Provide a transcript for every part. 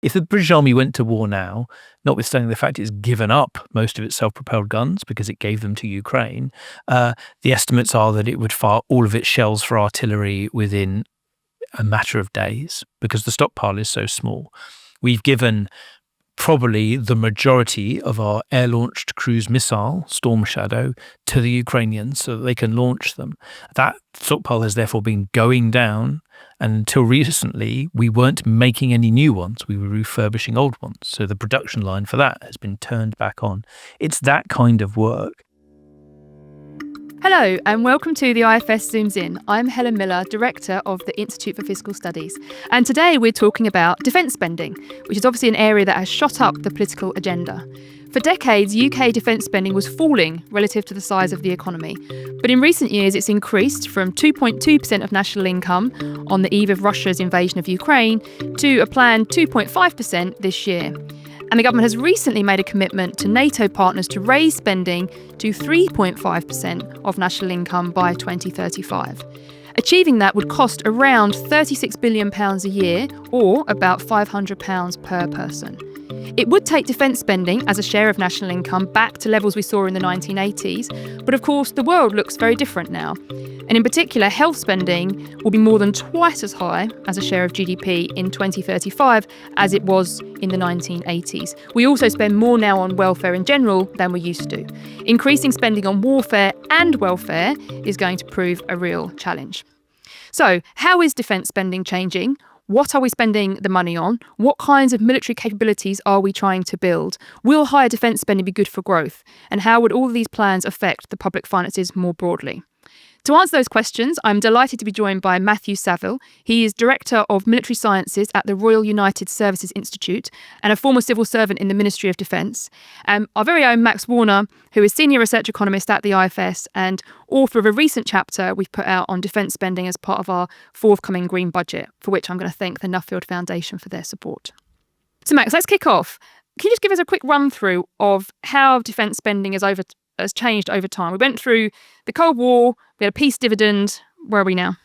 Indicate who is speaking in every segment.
Speaker 1: If the British Army went to war now, notwithstanding the fact it's given up most of its self-propelled guns because it gave them to Ukraine, the estimates are that it would fire all of its shells for artillery within a matter of days because the stockpile is so small. We've given probably the majority of our air-launched cruise missile, Storm Shadow, to the Ukrainians so that they can launch them. That stockpile has therefore been going down, and until recently, we weren't making any new ones. We were refurbishing old ones. So the production line for that has been turned back on. It's that kind of work.
Speaker 2: Hello and welcome to the IFS Zooms In. I'm Helen Miller, Director of the Institute for Fiscal Studies. And today we're talking about defence spending, which is obviously an area that has shot up the political agenda. For decades, UK defence spending was falling relative to the size of the economy. But in recent years, it's increased from 2.2% of national income on the eve of Russia's invasion of Ukraine to a planned 2.5% this year. And the government has recently made a commitment to NATO partners to raise spending to 3.5% of national income by 2035. Achieving that would cost around £36 billion a year, or about £500 per person. It would take defence spending as a share of national income back to levels we saw in the 1980s, but of course the world looks very different now. And in particular, health spending will be more than twice as high as a share of GDP in 2035 as it was in the 1980s. We also spend more now on welfare in general than we used to. Increasing spending on warfare and welfare is going to prove a real challenge. So, how is defence spending changing? What are we spending the money on? What kinds of military capabilities are we trying to build? Will higher defence spending be good for growth? And how would all of these plans affect the public finances more broadly? To answer those questions, I'm delighted to be joined by Matthew Savill. He is Director of Military Sciences at the Royal United Services Institute and a former civil servant in the Ministry of Defence. Our very own Max Warner, who is Senior Research Economist at the IFS and author of a recent chapter we've put out on defence spending as part of our forthcoming Green Budget, for which I'm going to thank the Nuffield Foundation for their support. So Max, let's kick off. Can you just give us a quick run through of how defence spending has changed over time? We went through the Cold War, we had a peace dividend. Where are we now?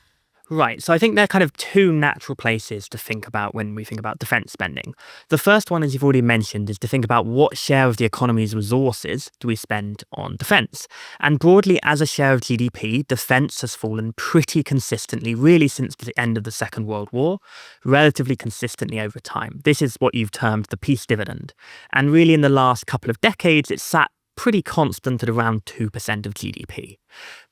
Speaker 3: Right, so I think there are kind of two natural places to think about when we think about defence spending. The first one, as you've already mentioned, is to think about what share of the economy's resources do we spend on defence. And broadly, as a share of GDP, defence has fallen pretty consistently, really since the end of the Second World War, relatively consistently over time. This is what you've termed the peace dividend. And really in the last couple of decades, it's sat pretty constant at around 2% of GDP.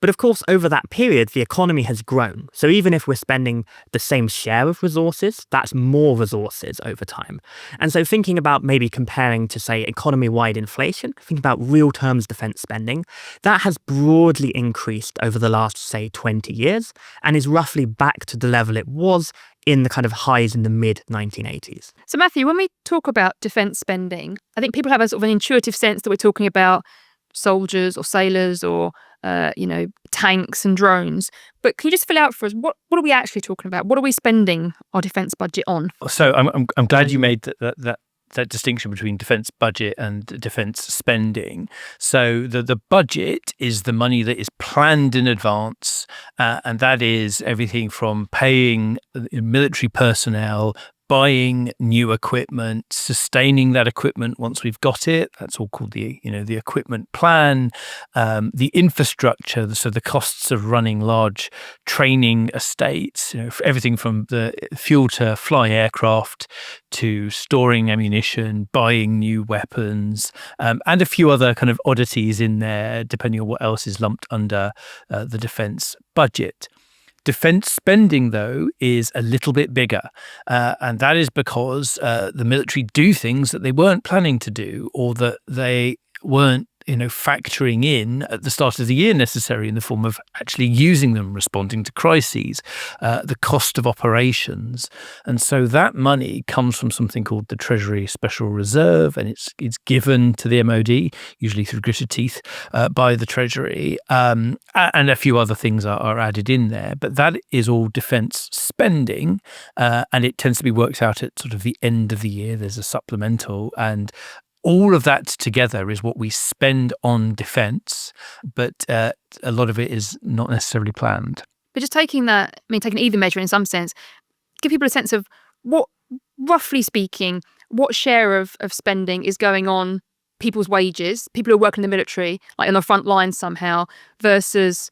Speaker 3: But of course, over that period, the economy has grown. So even if we're spending the same share of resources, that's more resources over time. And so thinking about maybe comparing to, say, economy-wide inflation, thinking about real terms defence spending, that has broadly increased over the last, say, 20 years and is roughly back to the level it was in the kind of highs in the mid-1980s.
Speaker 2: So Matthew, when we talk about defence spending, I think people have a sort of an intuitive sense that we're talking about soldiers or sailors or tanks and drones. But can you just fill out for us, what are we actually talking about? What are we spending our defence budget on?
Speaker 1: So I'm glad you made that distinction between defence budget and defence spending. So the budget is the money that is planned in advance, and that is everything from paying military personnel, buying new equipment, sustaining that equipment once we've got it. That's all called the equipment plan. The infrastructure, so the costs of running large training estates, everything from the fuel to fly aircraft to storing ammunition, buying new weapons, and a few other kind of oddities in there, depending on what else is lumped under the defence budget. Defence spending, though, is a little bit bigger, and that is because the military do things that they weren't planning to do, or that they weren't factoring in at the start of the year necessary in the form of actually using them, responding to crises, the cost of operations. And so that money comes from something called the Treasury Special Reserve, and it's given to the MOD, usually through gritted teeth, by the Treasury, and a few other things are added in there. But that is all defence spending, and it tends to be worked out at sort of the end of the year. There's a supplemental, and all of that together is what we spend on defence, but a lot of it is not necessarily planned.
Speaker 2: But just taking either measure in some sense, give people a sense of what roughly speaking, what share of spending is going on people's wages, people who are working in the military, like on the front lines somehow, versus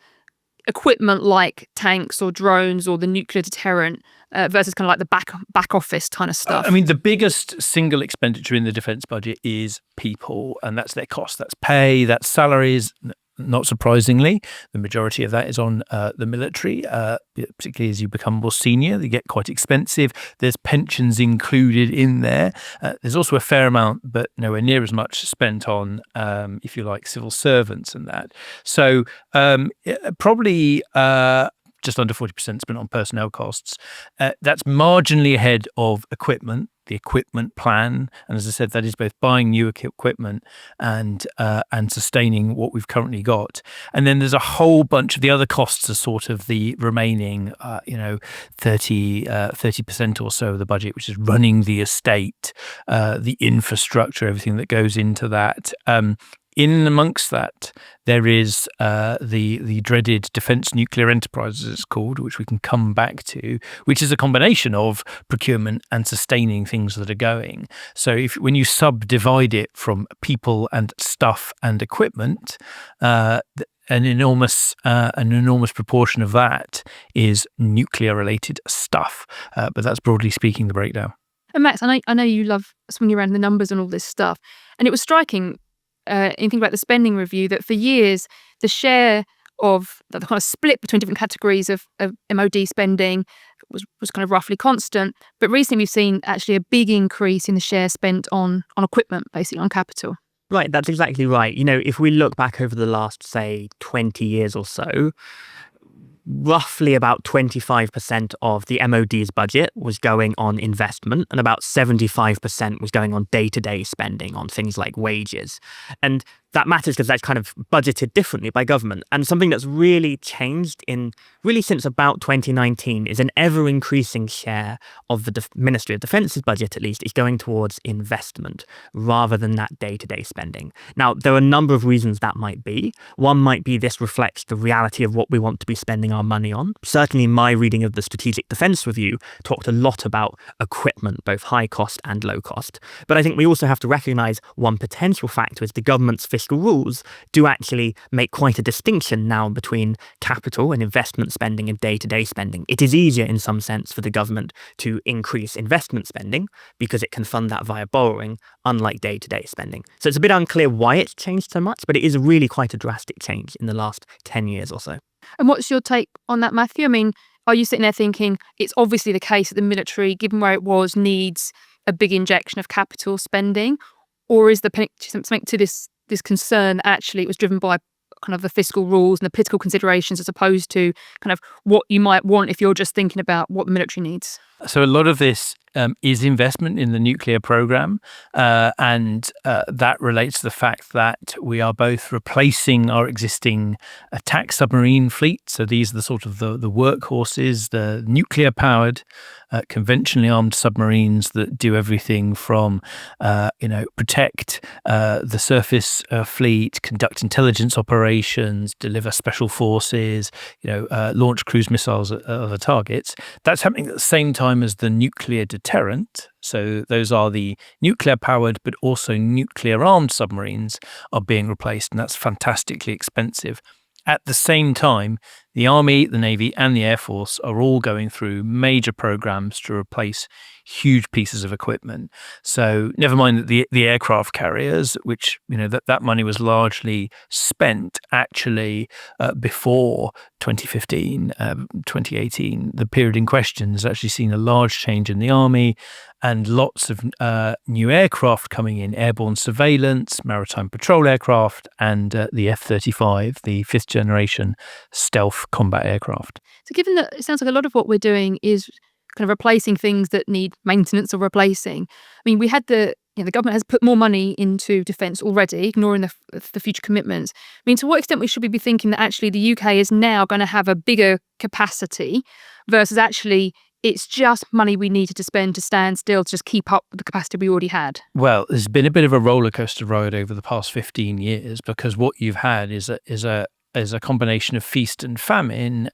Speaker 2: equipment like tanks or drones or the nuclear deterrent, versus kind of like the back office kind of stuff?
Speaker 1: I mean, the biggest single expenditure in the defence budget is people, and that's their cost. That's pay, that's salaries. Not surprisingly, the majority of that is on the military, particularly as you become more senior. They get quite expensive. There's pensions included in there. There's also a fair amount, but nowhere near as much, spent on, if you like, civil servants and that. So probably just under 40% spent on personnel costs. That's marginally ahead of equipment, the equipment plan. And as I said, that is both buying new equipment and sustaining what we've currently got. And then there's a whole bunch of the other costs are sort of the remaining, 30% or so of the budget, which is running the estate, the infrastructure, everything that goes into that. In amongst that, there is the dreaded defence nuclear enterprise, as it's called, which we can come back to, which is a combination of procurement and sustaining things that are going. So when you subdivide it from people and stuff and equipment, an enormous proportion of that is nuclear-related stuff. But that's broadly speaking the breakdown.
Speaker 2: And Max, I know you love swinging around the numbers and all this stuff, and it was striking. In thinking about the spending review, that for years the share of the kind of split between different categories of MOD spending was kind of roughly constant, but recently we've seen actually a big increase in the share spent on equipment, basically on capital.
Speaker 3: Right, that's exactly right. If we look back over the last, say, 20 years or so, roughly about 25% of the MOD's budget was going on investment, and about 75% was going on day-to-day spending on things like wages. And that matters because that's kind of budgeted differently by government. And something that's really changed since about 2019 is an ever-increasing share of the Ministry of Defence's budget, at least, is going towards investment rather than that day-to-day spending. Now, there are a number of reasons that might be. One might be this reflects the reality of what we want to be spending our money on. Certainly, my reading of the Strategic Defence Review talked a lot about equipment, both high cost and low cost. But I think we also have to recognise one potential factor is the government's fiscal rules do actually make quite a distinction now between capital and investment spending and day-to-day spending. It is easier in some sense for the government to increase investment spending because it can fund that via borrowing, unlike day-to-day spending. So it's a bit unclear why it's changed so much, but it is really quite a drastic change in the last 10 years or so.
Speaker 2: And what's your take on that, Matthew? I mean, are you sitting there thinking it's obviously the case that the military, given where it was, needs a big injection of capital spending? Or is there something to this concern that actually it was driven by kind of the fiscal rules and the political considerations as opposed to kind of what you might want if you're just thinking about what the military needs?
Speaker 1: So a lot of this is investment in the nuclear program, and that relates to the fact that we are both replacing our existing attack submarine fleet. So these are the sort of the workhorses, the nuclear-powered, conventionally armed submarines that do everything from, protect the surface fleet, conduct intelligence operations, deliver special forces, launch cruise missiles at other targets. That's happening at the same time as the nuclear deterrent. So those are the nuclear-powered but also nuclear-armed submarines are being replaced, and that's fantastically expensive. At the same time, the Army, the Navy, and the Air Force are all going through major programs to replace huge pieces of equipment. So never mind the aircraft carriers, which that money was largely spent actually before 2015, 2018. The period in question has actually seen a large change in the Army and lots of new aircraft coming in: airborne surveillance, maritime patrol aircraft, and the F-35, the fifth generation stealth combat aircraft.
Speaker 2: So given that it sounds like a lot of what we're doing is kind of replacing things that need maintenance or replacing, I mean, we had the government has put more money into defence already, ignoring the future commitments. I mean, to what extent should we be thinking that actually the UK is now going to have a bigger capacity versus actually it's just money we needed to spend to stand still to just keep up with the capacity we already had?
Speaker 1: Well, there's been a bit of a roller coaster ride over the past 15 years because what you've had is a is a combination of feast and famine,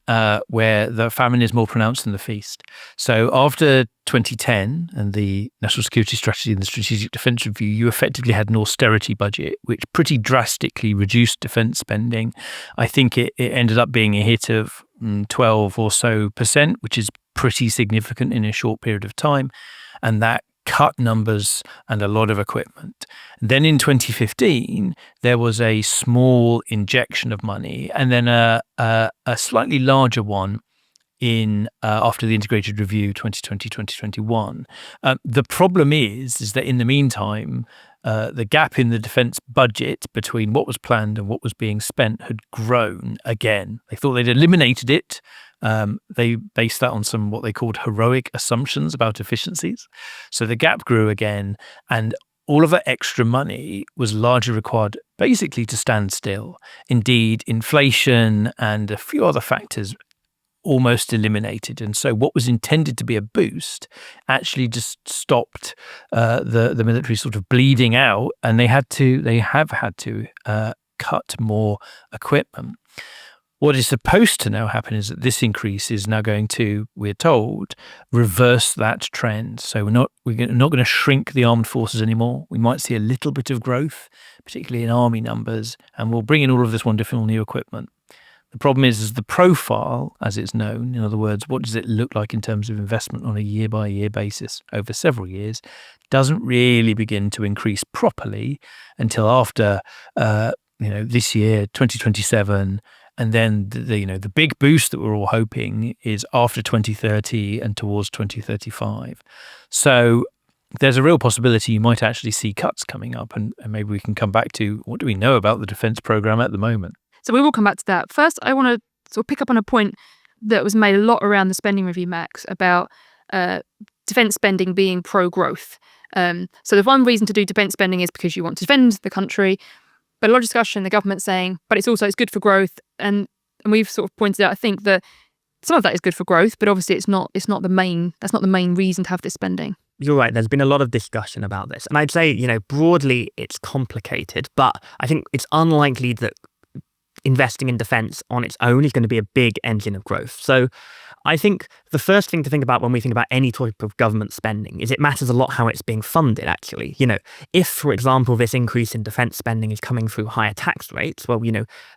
Speaker 1: where the famine is more pronounced than the feast. So after 2010 and the National Security Strategy and the Strategic Defence Review, you effectively had an austerity budget, which pretty drastically reduced defence spending. I think it ended up being a hit of 12 or so %, which is pretty significant in a short period of time. And that cut numbers and a lot of equipment. Then in 2015, there was a small injection of money, and then a slightly larger one in after the integrated review 2020-2021. The problem is that in the meantime, the gap in the defence budget between what was planned and what was being spent had grown again. They thought they'd eliminated it. They based that on some what they called heroic assumptions about efficiencies. So the gap grew again, and all of that extra money was largely required basically to stand still. Indeed, inflation and a few other factors almost eliminated. And so what was intended to be a boost actually just stopped the military sort of bleeding out, and they have had to cut more equipment. What is supposed to now happen is that this increase is now going to, we're told, reverse that trend. So we're not going to shrink the armed forces anymore. We might see a little bit of growth, particularly in army numbers, and we'll bring in all of this wonderful new equipment. The problem is the profile, as it's known, in other words, what does it look like in terms of investment on a year-by-year basis over several years, doesn't really begin to increase properly until after, this year, 2027. And then the big boost that we're all hoping is after 2030 and towards 2035. So there's a real possibility you might actually see cuts coming up, and maybe we can come back to what do we know about the defence programme at the moment.
Speaker 2: So we will come back to that. First, I want to sort of pick up on a point that was made a lot around the spending review, Max, about defence spending being pro-growth. So the one reason to do defence spending is because you want to defend the country. But a lot of discussion, the government saying, but it's good for growth. And we've sort of pointed out, I think, that some of that is good for growth, but obviously that's not the main reason to have this spending.
Speaker 3: You're right. There's been a lot of discussion about this. And I'd say, broadly, it's complicated, but I think it's unlikely that investing in defence on its own is going to be a big engine of growth. So I think the first thing to think about when we think about any type of government spending is it matters a lot how it's being funded, actually. If, for example, this increase in defence spending is coming through higher tax rates, well,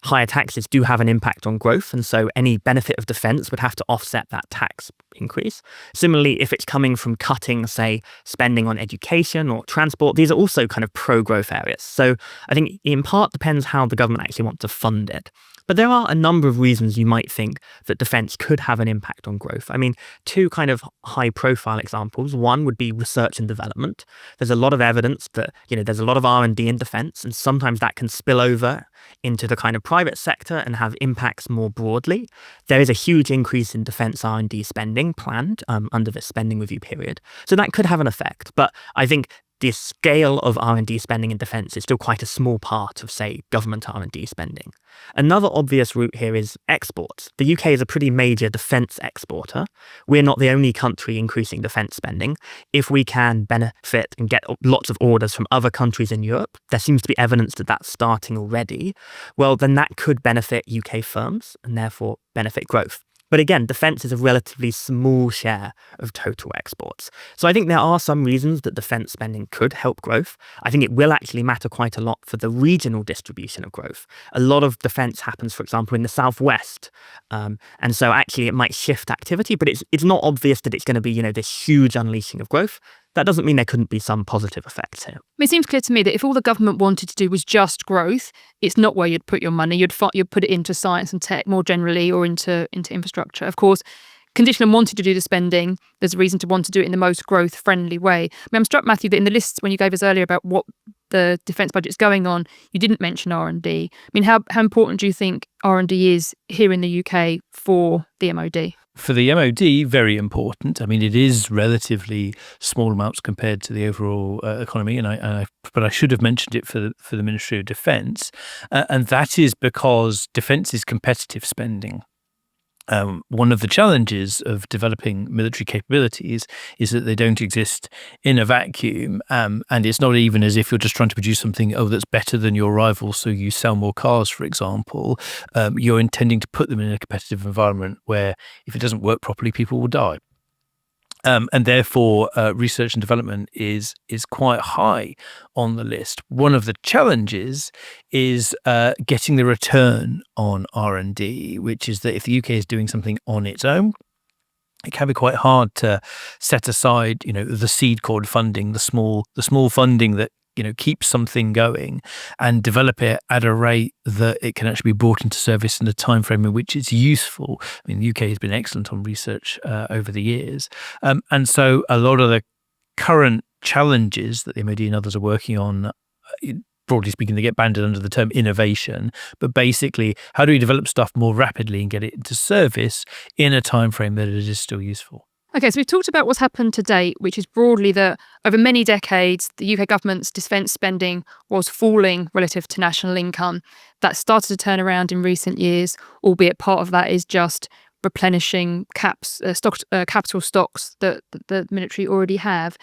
Speaker 3: higher taxes do have an impact on growth. And so any benefit of defence would have to offset that tax increase. Similarly, if it's coming from cutting, say, spending on education or transport, these are also kind of pro-growth areas. So I think in part depends how the government actually wants to fund it. But there are a number of reasons you might think that defence could have an impact on growth. I mean, two kind of high-profile examples. One would be research and development. There's a lot of evidence that, there's a lot of R&D in defence, and sometimes that can spill over into the kind of private sector and have impacts more broadly. There is a huge increase in defence R&D spending planned under the spending review period. So that could have an effect. But I think the scale of R&D spending in defence is still quite a small part of, say, government R&D spending. Another obvious route here is exports. The UK is a pretty major defence exporter. We're not the only country increasing defence spending. If we can benefit and get lots of orders from other countries in Europe, there seems to be evidence that that's starting already, well, then that could benefit UK firms and therefore benefit growth. But again, defence is a relatively small share of total exports. So I think there are some reasons that defence spending could help growth. I think it will actually matter quite a lot for the regional distribution of growth. A lot of defence happens, for example, in the southwest. And so actually it might shift activity, but it's not obvious that it's going to be, this huge unleashing of growth. That doesn't mean there couldn't be some positive effects here.
Speaker 2: It seems clear to me that if all the government wanted to do was just growth, it's not where you'd put your money. You'd put it into science and tech more generally, or into infrastructure. Of course, conditional on wanting to do the spending, there's a reason to want to do it in the most growth-friendly way. I'm struck, Matthew, that in the lists when you gave us earlier about what the defence budget is going on, you didn't mention R&D. How important do you think R&D is here in the UK for the MOD?
Speaker 1: For the MOD, very important. It is relatively small amounts compared to the overall economy, but I should have mentioned it for the Ministry of Defence, and that is because defence is competitive spending. One of the challenges of developing military capabilities is that they don't exist in a vacuum, and it's not even as if you're just trying to produce something that's better than your rival, so you sell more cars, for example. You're intending to put them in a competitive environment where, if it doesn't work properly, people will die. And therefore, research and development is quite high on the list. One of the challenges is getting the return on R&D, which is that if the UK is doing something on its own, it can be quite hard to set aside, the seed cord funding, the small funding that keeps something going, and develop it at a rate that it can actually be brought into service in a time frame in which it's useful. I mean, the UK has been excellent on research over the years, and so a lot of the current challenges that the MOD and others are working on, broadly speaking, they get banded under the term innovation. But basically, how do we develop stuff more rapidly and get it into service in a time frame that it is still useful?
Speaker 2: Okay, so we've talked about what's happened to date, which is broadly that over many decades, the UK government's defence spending was falling relative to national income. That started to turn around in recent years, albeit part of that is just replenishing capital stocks that the military already have.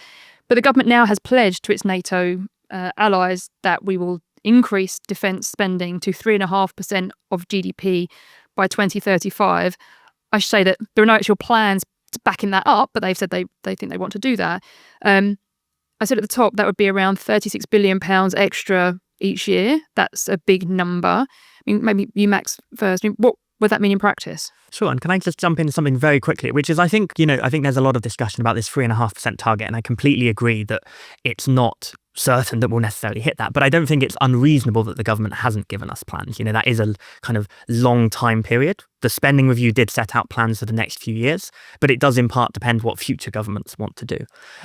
Speaker 2: But the government now has pledged to its NATO allies that we will increase defence spending to 3.5% of GDP by 2035. I should say that there are no actual plans backing that up, but they've said they think they want to do that. I said at the top that would be around £36 billion extra each year. That's a big number. I mean, maybe you, Max, first. I mean, what would that mean in practice?
Speaker 3: Sure, and can I just jump into something very quickly, which is I think there's a lot of discussion about this 3.5% target, and I completely agree that it's not certain that we'll necessarily hit that. But I don't think it's unreasonable that the government hasn't given us plans. That is a kind of long time period. The spending review did set out plans for the next few years, but it does in part depend what future governments want to do.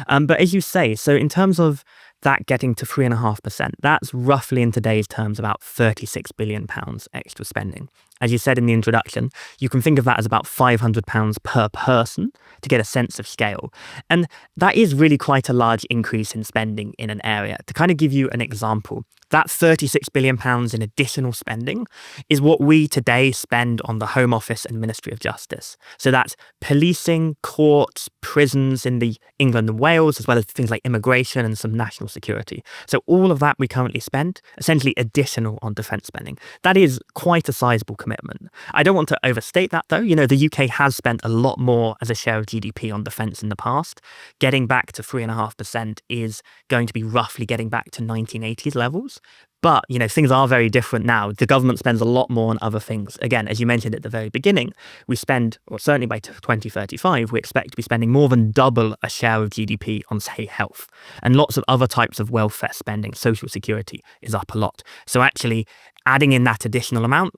Speaker 3: But as you say, so in terms of that getting to 3.5%, that's roughly in today's terms about £36 billion extra spending. As you said in the introduction, you can think of that as about £500 per person to get a sense of scale. And that is really quite a large increase in spending in an area. To kind of give you an example, that £36 billion in additional spending is what we today spend on the Home Office and Ministry of Justice. So that's policing, courts, prisons in the England and Wales, as well as things like immigration and some national security. So all of that we currently spend, essentially additional on defence spending. That is quite a sizable commitment. I don't want to overstate that though. The UK has spent a lot more as a share of GDP on defence in the past. Getting back to 3.5% is going to be roughly getting back to 1980s levels. But, things are very different now. The government spends a lot more on other things. Again, as you mentioned at the very beginning, we spend, or certainly by 2035, we expect to be spending more than double a share of GDP on, say, health. And lots of other types of welfare spending, social security, is up a lot. So actually, adding in that additional amount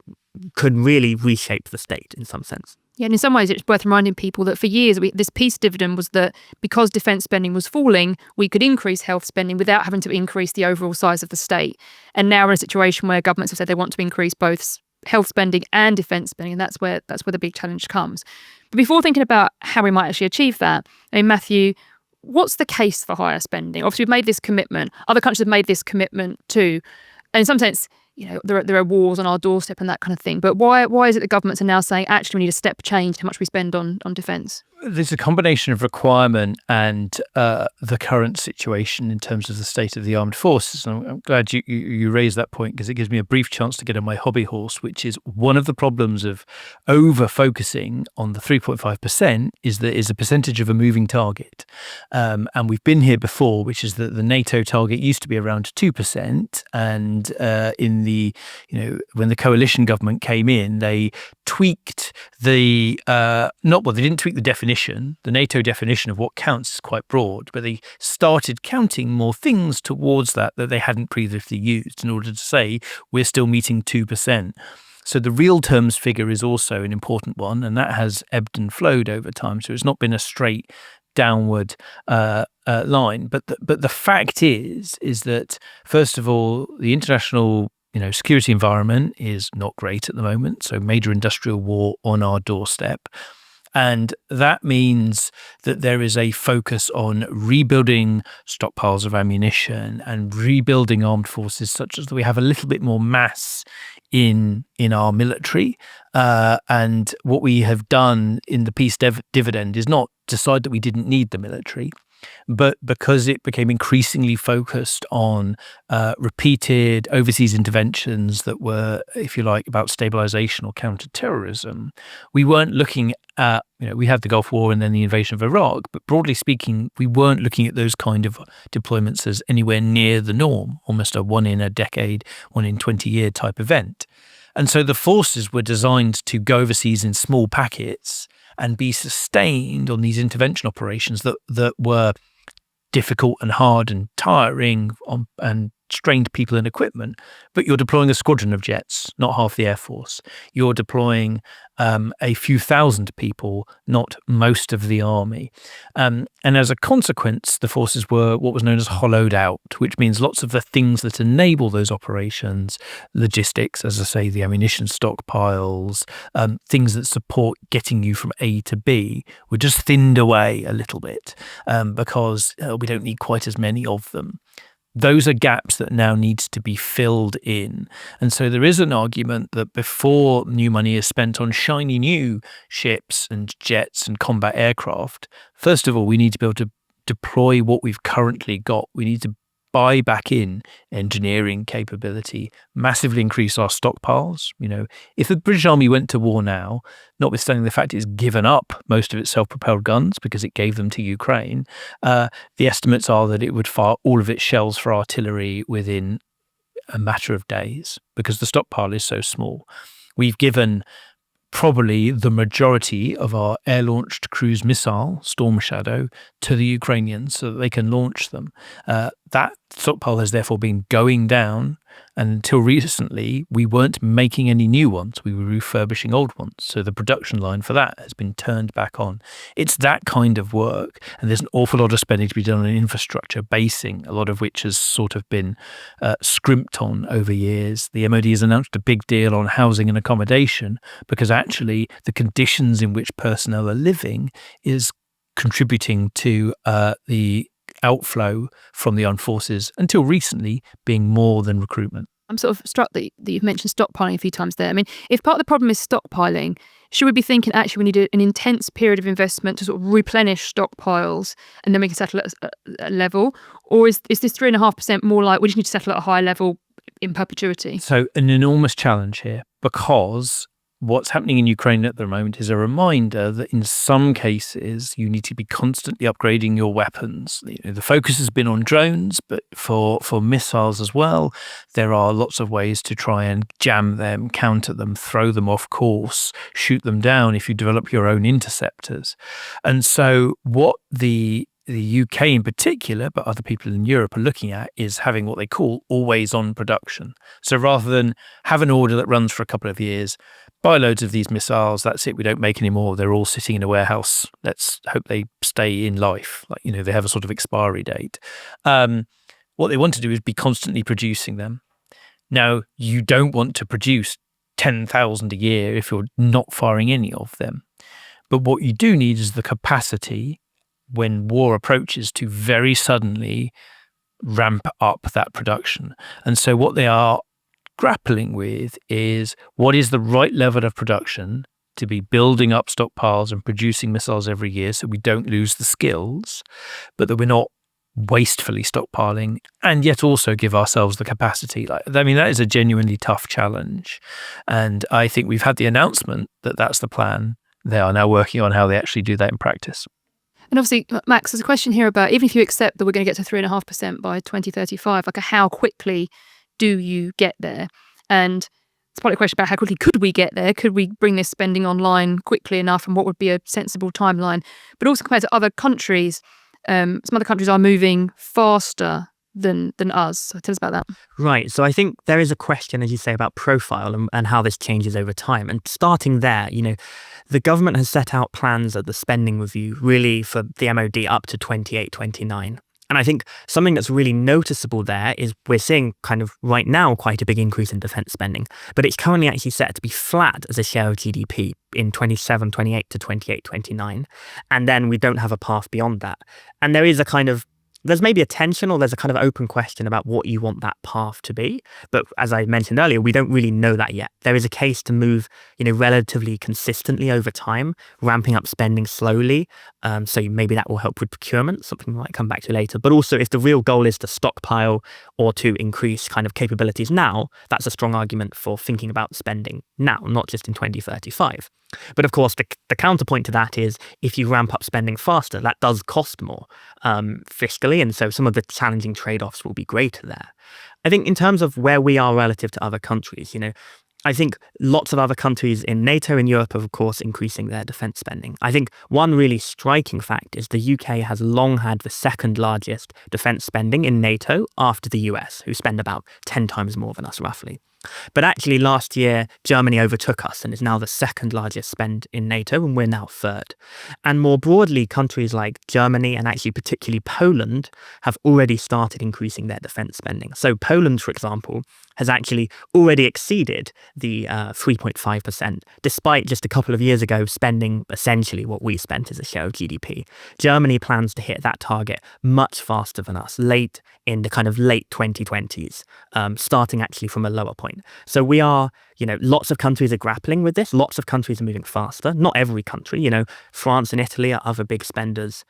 Speaker 3: could really reshape the state in some sense.
Speaker 2: Yeah, and in some ways it's worth reminding people that for years this peace dividend was that because defence spending was falling, we could increase health spending without having to increase the overall size of the state. And now we're in a situation where governments have said they want to increase both health spending and defence spending, and that's where the big challenge comes. But before thinking about how we might actually achieve that, Matthew, what's the case for higher spending? Obviously, we've made this commitment. Other countries have made this commitment too. And in some sense, there are wars on our doorstep and that kind of thing. But why is it the governments are now saying, actually, we need a step change in how much we spend on defence?
Speaker 1: There's a combination of requirement and the current situation in terms of the state of the armed forces. And I'm glad you raised that point, because it gives me a brief chance to get on my hobby horse, which is one of the problems of over-focusing on the 3.5% is that is a percentage of a moving target. And we've been here before, which is that the NATO target used to be around 2%. And when the coalition government came in, they tweaked they didn't tweak the definition. The NATO definition of what counts is quite broad, but they started counting more things towards that they hadn't previously used in order to say we're still meeting 2%. So the real terms figure is also an important one, and that has ebbed and flowed over time. So it's not been a straight downward line. But the fact is that, first of all, the international security environment is not great at the moment. So major industrial war on our doorstep. And that means that there is a focus on rebuilding stockpiles of ammunition and rebuilding armed forces such as that we have a little bit more mass in our military. And what we have done in the peace dividend is not decide that we didn't need the military, but because it became increasingly focused on repeated overseas interventions that were, if you like, about stabilization or counterterrorism, we weren't looking at, we had the Gulf War and then the invasion of Iraq, but broadly speaking, we weren't looking at those kind of deployments as anywhere near the norm, almost a one in a decade, 1 in 20-year type event. And so the forces were designed to go overseas in small packets and be sustained on these intervention operations that were difficult and hard and tiring and strained people and equipment. But you're deploying a squadron of jets, not half the Air Force. You're deploying a few thousand people, not most of the army. And as a consequence, the forces were what was known as hollowed out, which means lots of the things that enable those operations, logistics, as I say, the ammunition stockpiles, things that support getting you from A to B, were just thinned away a little bit because we don't need quite as many of them. Those are gaps that now needs to be filled in. And so there is an argument that before new money is spent on shiny new ships and jets and combat aircraft, first of all, we need to be able to deploy what we've currently got. We need to buy back in engineering capability, massively increase our stockpiles. If the British Army went to war now, notwithstanding the fact it's given up most of its self-propelled guns because it gave them to Ukraine, the estimates are that it would fire all of its shells for artillery within a matter of days because the stockpile is so small. We've given probably the majority of our air-launched cruise missile, Storm Shadow, to the Ukrainians so that they can launch them. That stockpile has therefore been going down, and until recently, we weren't making any new ones. We were refurbishing old ones. So the production line for that has been turned back on. It's that kind of work, and there's an awful lot of spending to be done on infrastructure basing, a lot of which has sort of been scrimped on over years. The MOD has announced a big deal on housing and accommodation because actually the conditions in which personnel are living is contributing to the outflow from the armed forces until recently being more than recruitment.
Speaker 2: I'm sort of struck that you've mentioned stockpiling a few times there. I mean, if part of the problem is stockpiling, should we be thinking actually we need an intense period of investment to sort of replenish stockpiles and then we can settle at a level? Or is this 3.5% more like we just need to settle at a high level in perpetuity?
Speaker 1: So an enormous challenge here because what's happening in Ukraine at the moment is a reminder that in some cases you need to be constantly upgrading your weapons. The focus has been on drones, but for missiles as well, there are lots of ways to try and jam them, counter them, throw them off course, shoot them down if you develop your own interceptors. And so what the UK in particular, but other people in Europe are looking at is having what they call always-on production. So rather than have an order that runs for a couple of years, buy loads of these missiles, that's it, we don't make any more, they're all sitting in a warehouse, let's hope they stay in life, they have a sort of expiry date. What they want to do is be constantly producing them. Now, you don't want to produce 10,000 a year if you're not firing any of them. But what you do need is the capacity when war approaches to very suddenly ramp up that production. And so what they are grappling with is what is the right level of production to be building up stockpiles and producing missiles every year so we don't lose the skills, but that we're not wastefully stockpiling and yet also give ourselves the capacity. That is a genuinely tough challenge. And I think we've had the announcement that that's the plan. They are now working on how they actually do that in practice.
Speaker 2: And obviously, Max, there's a question here about even if you accept that we're going to get to 3.5% by 2035, how quickly do you get there? And it's probably a question about how quickly could we get there? Could we bring this spending online quickly enough, and what would be a sensible timeline? But also compared to other countries, some other countries are moving faster than us. So tell us about that.
Speaker 3: Right. So I think there is a question, as you say, about profile and how this changes over time. And starting there, the government has set out plans at the spending review really for the MOD up to 28, 29. And And I think something that's really noticeable there is we're seeing kind of right now quite a big increase in defence spending, but it's currently actually set to be flat as a share of GDP in 27, 28 to 28, 29. And then we don't have a path beyond that. And there's maybe a tension, or there's a kind of open question about what you want that path to be. But as I mentioned earlier, we don't really know that yet. There is a case to move, relatively consistently over time, ramping up spending slowly. So maybe that will help with procurement, something we might come back to later. But also, if the real goal is to stockpile or to increase kind of capabilities now, that's a strong argument for thinking about spending now, not just in 2035. But of course, the counterpoint to that is if you ramp up spending faster, that does cost more fiscally. And so some of the challenging trade-offs will be greater there. I think in terms of where we are relative to other countries, I think lots of other countries in NATO and Europe are, of course, increasing their defence spending. I think one really striking fact is the UK has long had the second largest defence spending in NATO after the US, who spend about 10 times more than us, roughly. But actually last year, Germany overtook us and is now the second largest spend in NATO, and we're now third. And more broadly, countries like Germany and actually particularly Poland have already started increasing their defence spending. So Poland, for example, has actually already exceeded the 3.5%, despite just a couple of years ago spending essentially what we spent as a share of GDP. Germany plans to hit that target much faster than us, late in the kind of late 2020s, starting actually from a lower point. So we are, lots of countries are grappling with this. Lots of countries are moving faster. Not every country, France and Italy are other big spenders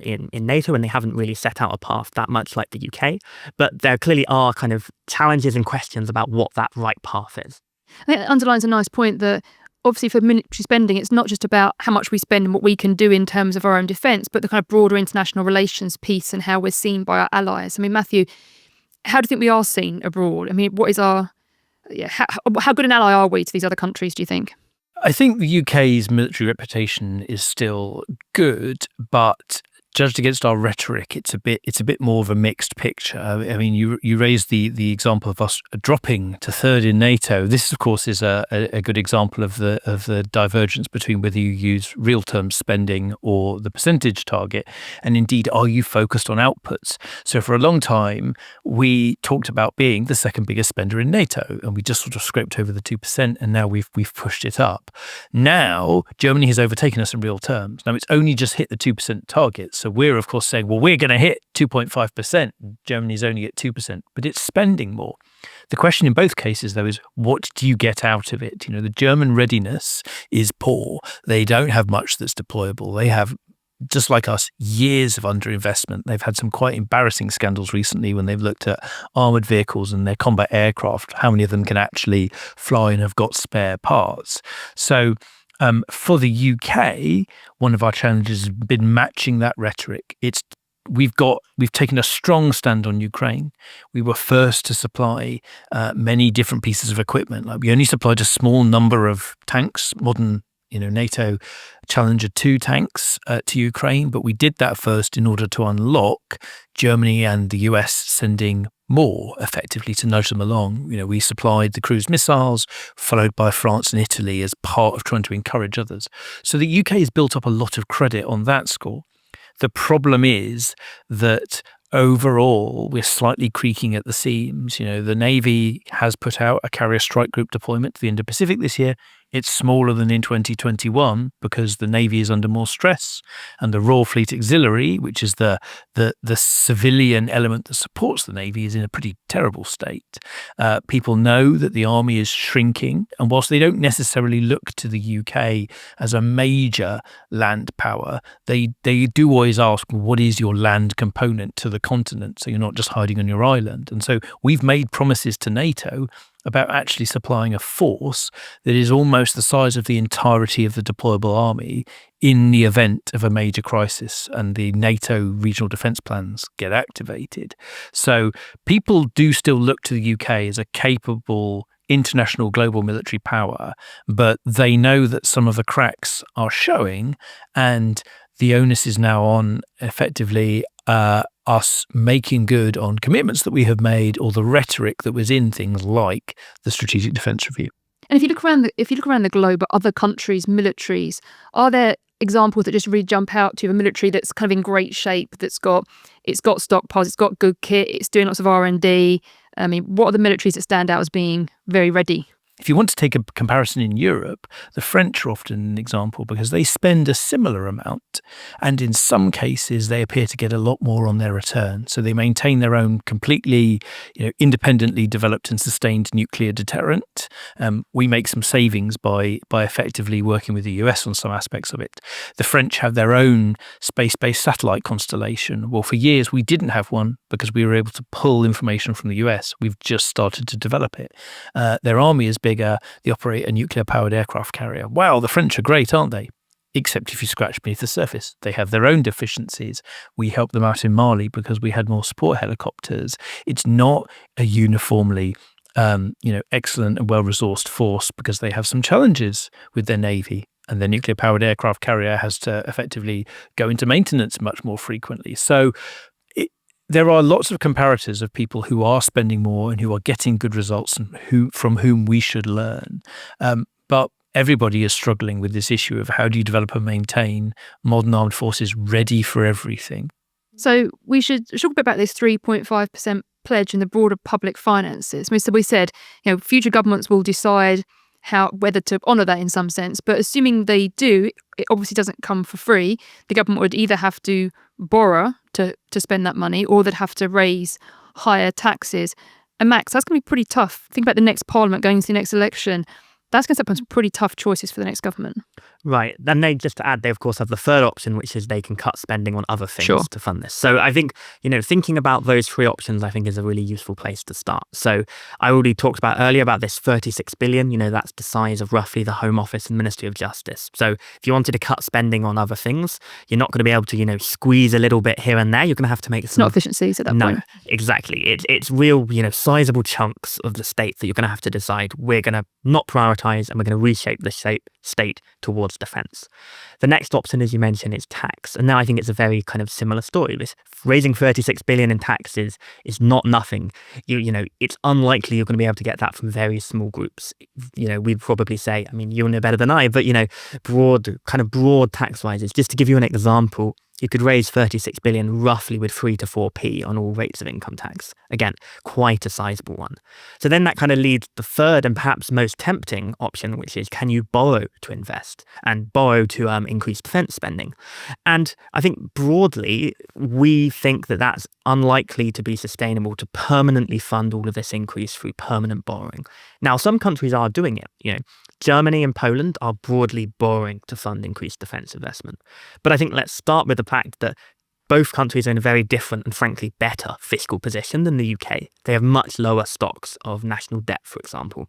Speaker 3: in NATO, and they haven't really set out a path that much like the UK. But there clearly are kind of challenges and questions about what that right path is.
Speaker 2: I think that underlines a nice point that obviously for military spending, it's not just about how much we spend and what we can do in terms of our own defence, but the kind of broader international relations piece and how we're seen by our allies. I mean, Matthew, how do you think we are seen abroad? I mean, what is how good an ally are we to these other countries, do you think?
Speaker 1: I think the UK's military reputation is still good, but judged against our rhetoric, it's a bit more of a mixed picture. I mean, you raised the example of us dropping to third in NATO. This, of course, is a good example of the divergence between whether you use real term spending or the percentage target, and indeed, are you focused on outputs? So for a long time, we talked about being the second biggest spender in NATO, and we just sort of scraped over the 2%, and now we've pushed it up. Now Germany has overtaken us in real terms. Now it's only just hit the 2% target. So we're, of course, saying, well, we're going to hit 2.5%. Germany's only at 2%, but it's spending more. The question in both cases, though, is what do you get out of it? The German readiness is poor. They don't have much that's deployable. They have, just like us, years of underinvestment. They've had some quite embarrassing scandals recently when they've looked at armoured vehicles and their combat aircraft, how many of them can actually fly and have got spare parts. So for the UK, one of our challenges has been matching that rhetoric. We've taken a strong stand on Ukraine. We were first to supply many different pieces of equipment. Like we only supplied a small number of tanks, modern NATO Challenger 2 tanks to Ukraine, but we did that first in order to unlock Germany and the US sending more effectively to nudge them along. We supplied the cruise missiles, followed by France and Italy as part of trying to encourage others. So the UK has built up a lot of credit on that score. The problem is that overall, we're slightly creaking at the seams. The Navy has put out a carrier strike group deployment to the Indo-Pacific this year. It's smaller than in 2021 because the Navy is under more stress, and the Royal Fleet Auxiliary, which is the civilian element that supports the Navy, is in a pretty terrible state. People know that the Army is shrinking, and whilst they don't necessarily look to the UK as a major land power, they do always ask, what is your land component to the continent, so you're not just hiding on your island? And so we've made promises to NATO about actually supplying a force that is almost the size of the entirety of the deployable army in the event of a major crisis and the NATO regional defence plans get activated. So people do still look to the UK as a capable international global military power, but they know that some of the cracks are showing, and the onus is now on effectively us making good on commitments that we have made, or the rhetoric that was in things like the Strategic Defence Review.
Speaker 2: And if you look around the globe at other countries' militaries, examples that just really jump out to you of a military that's kind of in great shape, it's got stockpiles, it's got good kit, it's doing lots of R&D? I mean, what are the militaries that stand out as being very ready?
Speaker 1: If you want to take a comparison in Europe, the French are often an example because they spend a similar amount, and in some cases they appear to get a lot more on their return. So they maintain their own completely, independently developed and sustained nuclear deterrent. We make some savings by effectively working with the US on some aspects of it. The French have their own space-based satellite constellation. Well, for years we didn't have one because we were able to pull information from the US. We've just started to develop it. Their army is bigger. They operate a nuclear-powered aircraft carrier. Wow, the French are great, aren't they? Except if you scratch beneath the surface. They have their own deficiencies. We helped them out in Mali because we had more support helicopters. It's not a uniformly excellent and well-resourced force because they have some challenges with their navy. And their nuclear-powered aircraft carrier has to effectively go into maintenance much more frequently. So there are lots of comparators of people who are spending more and who are getting good results and from whom we should learn. But everybody is struggling with this issue of how do you develop and maintain modern armed forces ready for everything.
Speaker 2: So we should talk a bit about this 3.5% pledge in the broader public finances. So we said, future governments will decide whether to honour that in some sense. But assuming they do, it obviously doesn't come for free. The government would either have to borrow to spend that money, or they'd have to raise higher taxes. And Max, that's going to be pretty tough. Think about the next parliament going into the next election. That's going to set up some pretty tough choices for the next government.
Speaker 3: Right. Then just to add, they of course have the third option, which is they can cut spending on other things to fund this. So I think, thinking about those three options, I think is a really useful place to start. So I already talked about earlier about this 36 billion, that's the size of roughly the Home Office and Ministry of Justice. So if you wanted to cut spending on other things, you're not going to be able to, squeeze a little bit here and there. You're going to have to make some...
Speaker 2: Not efficiencies at that point.
Speaker 3: No, exactly. It's real, sizable chunks of the state that you're going to have to decide we're going to not prioritise and we're going to reshape the state towards defence. The next option, as you mentioned, is tax. And now I think it's a very kind of similar story. This raising 36 billion in taxes is not nothing. It's unlikely you're going to be able to get that from very small groups. We'd probably say, you'll know better than I, but, broad tax rises. Just to give you an example, you could raise 36 billion roughly with 3 to 4p on all rates of income tax. Again, quite a sizable one. So then that kind of leads the third and perhaps most tempting option, which is, can you borrow to invest and borrow to increase defence spending? And I think broadly, we think that that's unlikely to be sustainable to permanently fund all of this increase through permanent borrowing. Now, some countries are doing it. Germany and Poland are broadly borrowing to fund increased defence investment. But I think let's start with the fact that both countries are in a very different and frankly better fiscal position than the UK. They have much lower stocks of national debt, for example.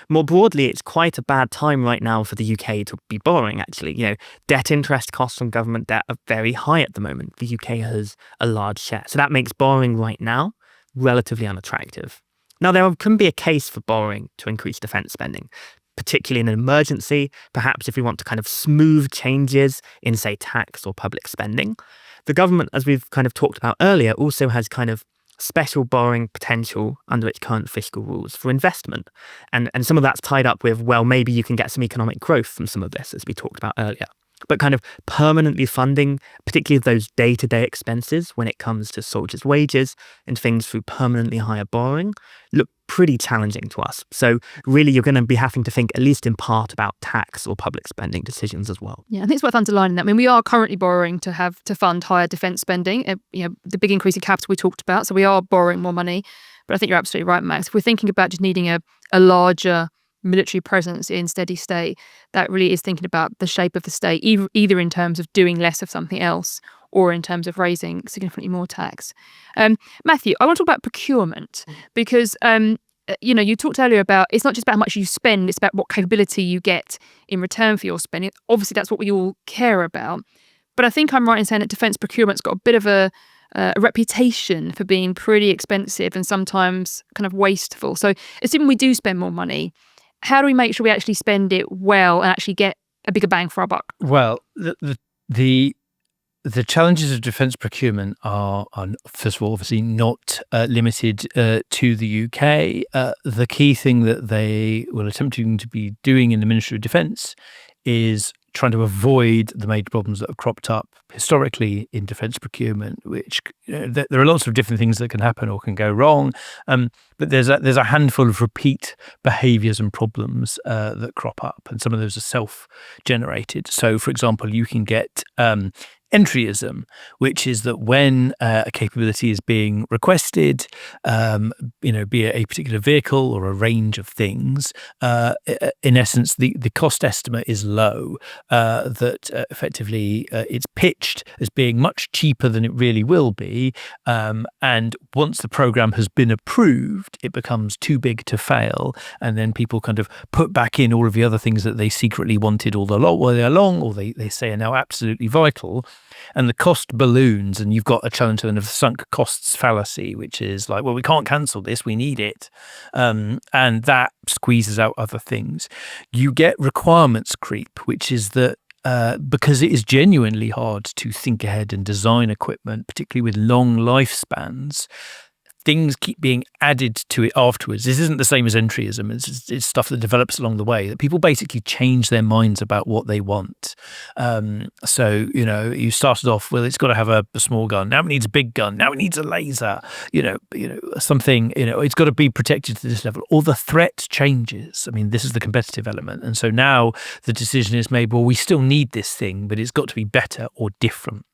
Speaker 3: More broadly, it's quite a bad time right now for the UK to be borrowing, actually. Debt interest costs on government debt are very high at the moment. The UK has a large share. So that makes borrowing right now relatively unattractive. Now, there can be a case for borrowing to increase defence spending, particularly in an emergency, perhaps if we want to kind of smooth changes in, say, tax or public spending. The government, as we've kind of talked about earlier, also has kind of special borrowing potential under its current fiscal rules for investment. And some of that's tied up with, well, maybe you can get some economic growth from some of this, as we talked about earlier. But kind of permanently funding, particularly those day-to-day expenses when it comes to soldiers' wages and things through permanently higher borrowing, look pretty challenging to us. So really, you're going to be having to think, at least in part, about tax or public spending decisions as well.
Speaker 2: Yeah, I think it's worth underlining that. We are currently borrowing to fund higher defence spending. The big increase in capital we talked about, so we are borrowing more money. But I think you're absolutely right, Max. If we're thinking about just needing a larger military presence in steady state, that really is thinking about the shape of the state, either in terms of doing less of something else or in terms of raising significantly more tax. Matthew, I want to talk about procurement because, you talked earlier about it's not just about how much you spend, it's about what capability you get in return for your spending. Obviously, that's what we all care about. But I think I'm right in saying that defence procurement's got a bit of a reputation for being pretty expensive and sometimes kind of wasteful. So assuming we do spend more money, how do we make sure we actually spend it well and actually get a bigger bang for our buck?
Speaker 1: Well, the challenges of defence procurement are, first of all, obviously not limited to the UK. The key thing that they will attempting to be doing in the Ministry of Defence is trying to avoid the major problems that have cropped up historically in defence procurement, which there are lots of different things that can happen or can go wrong. But there's a handful of repeat behaviours and problems that crop up, and some of those are self-generated. So, for example, you can get entryism, which is that when a capability is being requested, be it a particular vehicle or a range of things, in essence, the cost estimate is low, that effectively it's pitched as being much cheaper than it really will be. And once the program has been approved, it becomes too big to fail. And then people kind of put back in all of the other things that they secretly wanted all along, or they say are now absolutely vital. And the cost balloons, and you've got a challenge of the sunk costs fallacy, which is like, well, we can't cancel this, we need it. And that squeezes out other things. You get requirements creep, which is that because it is genuinely hard to think ahead and design equipment, particularly with long lifespans, things keep being added to it afterwards. This isn't the same as entryism. It's stuff that develops along the way, that people basically change their minds about what they want. So, you started off, well, it's got to have a small gun. Now it needs a big gun. Now it needs a laser, something, it's got to be protected to this level. Or the threat changes. I mean, this is the competitive element. And so now the decision is made, well, we still need this thing, but it's got to be better or different.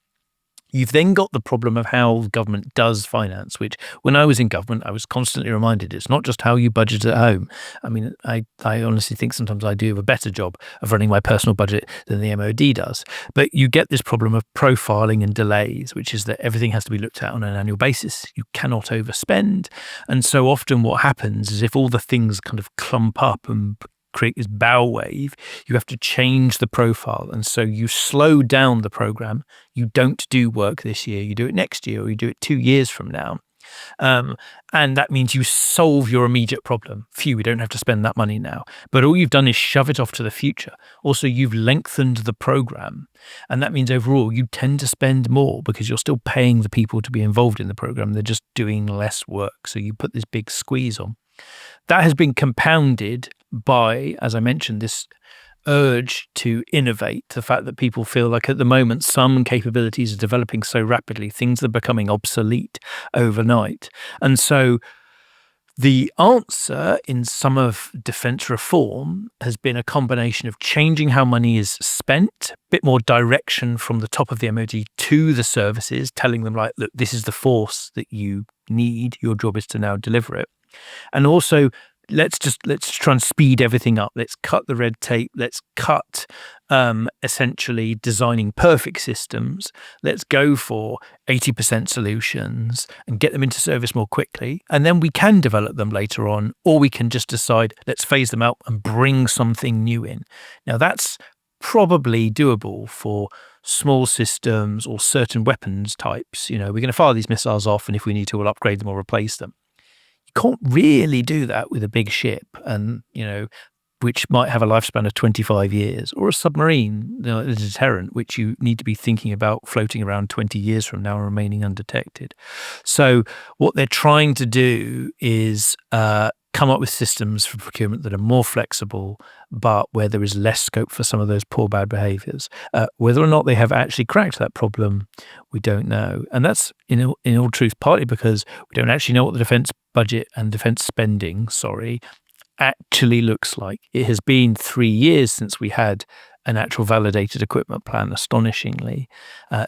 Speaker 1: You've then got the problem of how government does finance, which when I was in government, I was constantly reminded it's not just how you budget at home. I mean, I honestly think sometimes I do a better job of running my personal budget than the MOD does. But you get this problem of profiling and delays, which is that everything has to be looked at on an annual basis. You cannot overspend. And so often what happens is if all the things kind of clump up and create this bow wave, you have to change the profile. And so you slow down the program. You don't do work this year. You do it next year, or you do it 2 years from now. And that means you solve your immediate problem. Phew, we don't have to spend that money now. But all you've done is shove it off to the future. Also, you've lengthened the program. And that means overall you tend to spend more because you're still paying the people to be involved in the program. They're just doing less work. So you put this big squeeze on. That has been compounded by, as I mentioned, this urge to innovate, the fact that people feel like at the moment some capabilities are developing so rapidly, things are becoming obsolete overnight. And so the answer in some of defence reform has been a combination of changing how money is spent, a bit more direction from the top of the MOD to the services, telling them, like, look, this is the force that you need, your job is to now deliver it. And also, let's try and speed everything up. Let's cut the red tape. Let's cut essentially designing perfect systems. Let's go for 80% solutions and get them into service more quickly. And then we can develop them later on, or we can just decide, let's phase them out and bring something new in. Now, that's probably doable for small systems or certain weapons types. We're going to fire these missiles off, and if we need to, we'll upgrade them or replace them. Can't really do that with a big ship, and which might have a lifespan of 25 years, or a submarine, a deterrent, which you need to be thinking about floating around 20 years from now and remaining undetected. So what they're trying to do is come up with systems for procurement that are more flexible, but where there is less scope for some of those poor bad behaviours. Whether or not they have actually cracked that problem, we don't know. And that's, in all truth, partly because we don't actually know what the defence budget and defence spending, actually looks like. It has been 3 years since we had an actual validated equipment plan, astonishingly.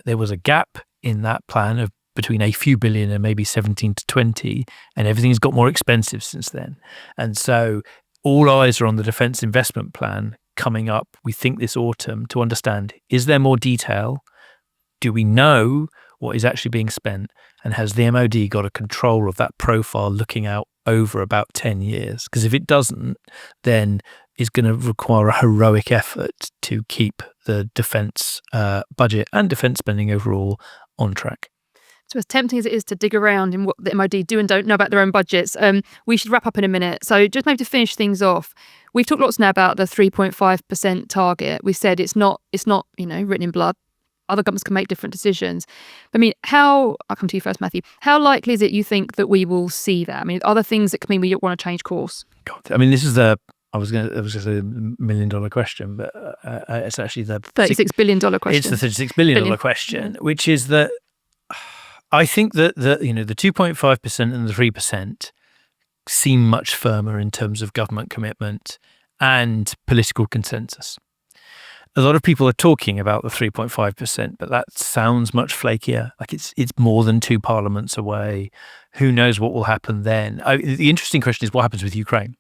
Speaker 1: There was a gap in that plan of between a few billion and maybe 17 to 20, and everything's got more expensive since then. And so all eyes are on the defence investment plan coming up, we think, this autumn, to understand, is there more detail? Do we know what is actually being spent? And has the MOD got a control of that profile looking out over about 10 years? Because if it doesn't, then it's going to require a heroic effort to keep the defence budget and defence spending overall on track.
Speaker 2: So as tempting as it is to dig around in what the MOD do and don't know about their own budgets, we should wrap up in a minute. So just maybe to finish things off, we've talked lots now about the 3.5% target. We said it's not written in blood. Other governments can make different decisions. I mean, I'll come to you first, Matthew. How likely is it you think that we will see that? I mean, are there things that can mean we want to change course?
Speaker 1: God, I mean, this is the It was just $1 million question, but it's actually the
Speaker 2: $36 billion question.
Speaker 1: It's the $36 billion question, which is that I think that the 2.5% and the 3% seem much firmer in terms of government commitment and political consensus. A lot of people are talking about the 3.5%, but that sounds much flakier. Like it's more than 2 parliaments away. Who knows what will happen then? The interesting question is what happens with Ukraine,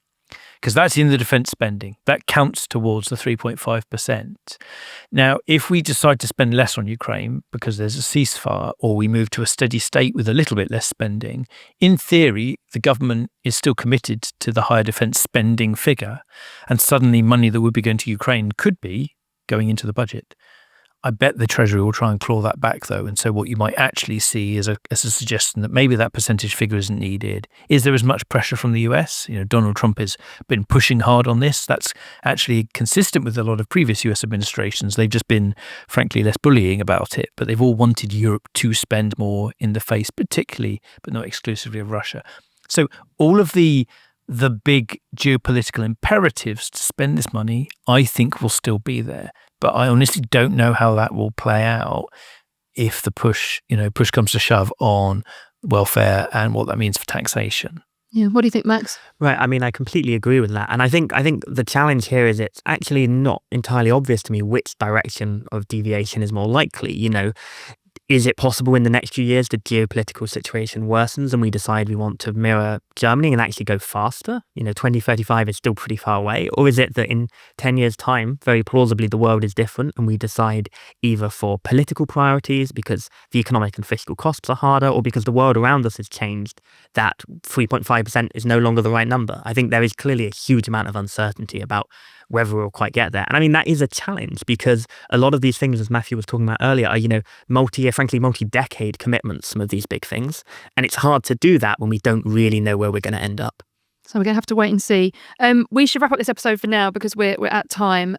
Speaker 1: because that's in the defence spending. That counts towards the 3.5%. Now, if we decide to spend less on Ukraine because there's a ceasefire, or we move to a steady state with a little bit less spending, in theory, the government is still committed to the higher defence spending figure, and suddenly money that would be going to Ukraine could be going into the budget. I bet the Treasury will try and claw that back, though. And so what you might actually see is a suggestion that maybe that percentage figure isn't needed. Is there as much pressure from the US? Donald Trump has been pushing hard on this. That's actually consistent with a lot of previous US administrations. They've just been, frankly, less bullying about it, but they've all wanted Europe to spend more in the face, particularly, but not exclusively, of Russia. So all of the big geopolitical imperatives to spend this money, I think, will still be there. But I honestly don't know how that will play out if the push comes to shove on welfare and what that means for taxation.
Speaker 2: Yeah, what do you think, Max?
Speaker 3: Right, I mean, I completely agree with that. And I think the challenge here is it's actually not entirely obvious to me which direction of deviation is more likely. Is it possible in the next few years the geopolitical situation worsens and we decide we want to mirror Germany and actually go faster? 2035 is still pretty far away. Or is it that in 10 years' time, very plausibly, the world is different and we decide either for political priorities because the economic and fiscal costs are harder, or because the world around us has changed, that 3.5% is no longer the right number? I think there is clearly a huge amount of uncertainty about whether we'll quite get there. And I mean, that is a challenge because a lot of these things, as Matthew was talking about earlier, are, multi-year, frankly, multi-decade commitments, some of these big things. And it's hard to do that when we don't really know where we're going to end up.
Speaker 2: So we're going to have to wait and see. We should wrap up this episode for now because we're at time.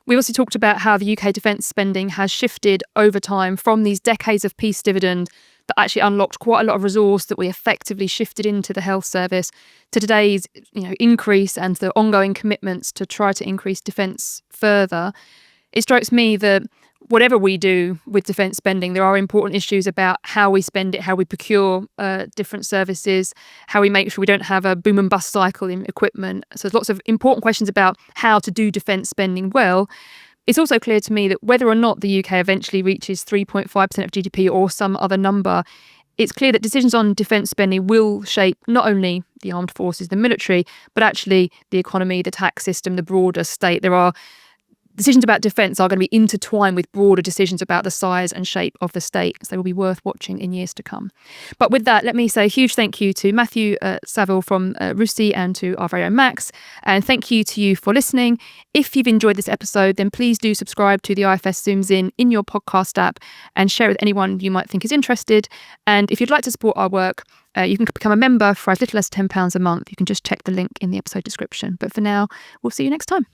Speaker 2: We also talked about how the UK defence spending has shifted over time from these decades of peace dividend that actually unlocked quite a lot of resource that we effectively shifted into the health service to today's increase and the ongoing commitments to try to increase defence further. It strikes me that whatever we do with defence spending, there are important issues about how we spend it, how we procure different services, how we make sure we don't have a boom and bust cycle in equipment. So there's lots of important questions about how to do defence spending well. It's also clear to me that whether or not the UK eventually reaches 3.5% of GDP or some other number, it's clear that decisions on defence spending will shape not only the armed forces, the military, but actually the economy, the tax system, the broader state. Decisions about defence are going to be intertwined with broader decisions about the size and shape of the state, so they will be worth watching in years to come. But with that, let me say a huge thank you to Matthew Savill from RUSI and to our very own Max. And thank you to you for listening. If you've enjoyed this episode, then please do subscribe to the IFS Zooms In your podcast app and share it with anyone you might think is interested. And if you'd like to support our work, you can become a member for as little as £10 a month. You can just check the link in the episode description. But for now, we'll see you next time.